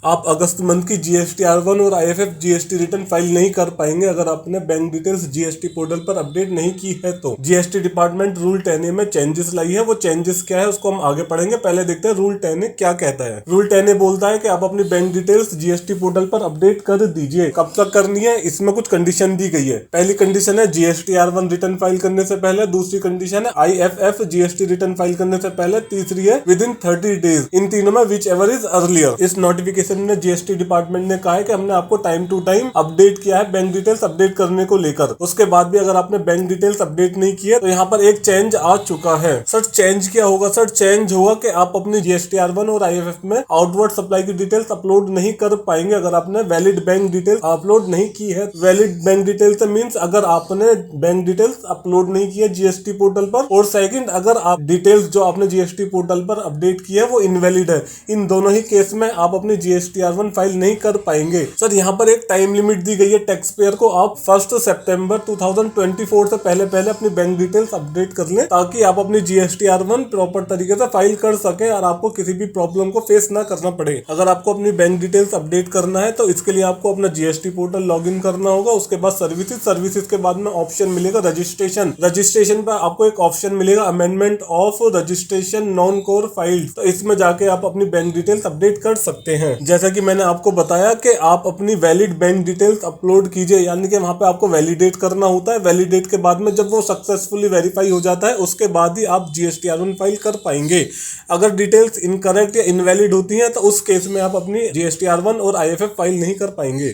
आप अगस्त मंथ की GST-R1 और IFF GST रिटर्न फाइल नहीं कर पाएंगे अगर आपने बैंक डिटेल्स GST पोर्टल पर अपडेट नहीं की है तो। GST डिपार्टमेंट रूल 10A में चेंजेस लाई है। वो चेंजेस क्या है उसको हम आगे पढ़ेंगे, पहले देखते हैं रूल 10A क्या कहता है। रूल 10A बोलता है कि आप अपनी बैंक डिटेल्स GST पोर्टल पर अपडेट कर दीजिए। कब तक करनी है, इसमें कुछ कंडीशन दी गई है। पहली कंडीशन है GST-R1 रिटर्न फाइल करने से पहले, दूसरी कंडीशन है IFF GST रिटर्न फाइल करने से पहले, तीसरी है विद इन 30 डेज। इन तीनों में विच एवर इज अर्लियर। इस नोटिफिकेशन में GST डिपार्टमेंट ने कहा है कि हमने आपको टाइम टू टाइम अपडेट किया है बैंक डिटेल्स अपडेट करने को लेकर। उसके बाद भी अगर आपने बैंक डिटेल्स अपडेट नहीं किए तो यहाँ पर एक चेंज आ चुका है। सर चेंज क्या होगा? सर चेंज होगा कि आप अपनी GST-R1 और IFF में आउटवर्ड सप्लाई की डिटेल्स अपलोड नहीं कर पाएंगे अगर आपने वैलिड बैंक डिटेल्स अपलोड नहीं की है। वैलिड बैंक डिटेल्स मींस अगर आपने बैंक डिटेल्स अपलोड नहीं की है GST पोर्टल पर, और सेकंड अगर आप डिटेल्स जो आपने GST पोर्टल पर अपडेट की है वो इनवैलिड है। इन दोनों ही केस में आप अपनी GST-R1 फाइल नहीं कर पाएंगे। सर यहाँ पर एक टाइम लिमिट दी गई है टैक्स पेयर को। आप 1 सितंबर 2024 से पहले अपनी बैंक डिटेल्स अपडेट कर लें ताकि आप अपनी GST-R1 प्रॉपर तरीके से फाइल कर सके और आपको किसी भी प्रॉब्लम को फेस ना करना पड़े। अगर आपको अपनी बैंक डिटेल्स अपडेट करना है तो इसके लिए आपको अपना GST पोर्टल लॉग इन करना होगा। उसके बाद सर्विसेज के बाद में ऑप्शन मिलेगा रजिस्ट्रेशन पर आपको एक ऑप्शन मिलेगा amendment of registration non core file. तो इसमें जाके आप अपनी बैंक डिटेल्स अपडेट कर सकते हैं। जैसा कि मैंने आपको बताया कि आप अपनी वैलिड बैंक डिटेल्स अपलोड कीजिए, यानी कि वहां पे आपको वैलिडेट करना होता है। वैलिडेट के बाद में जब वो सक्सेसफुली वेरीफाई हो जाता है उसके बाद ही आप GST-R1 फाइल कर पाएंगे। अगर डिटेल्स इनकरेक्ट या इनवैलिड होती हैं तो उस केस में आप अपनी GST-R1 और IFF फाइल नहीं कर पाएंगे।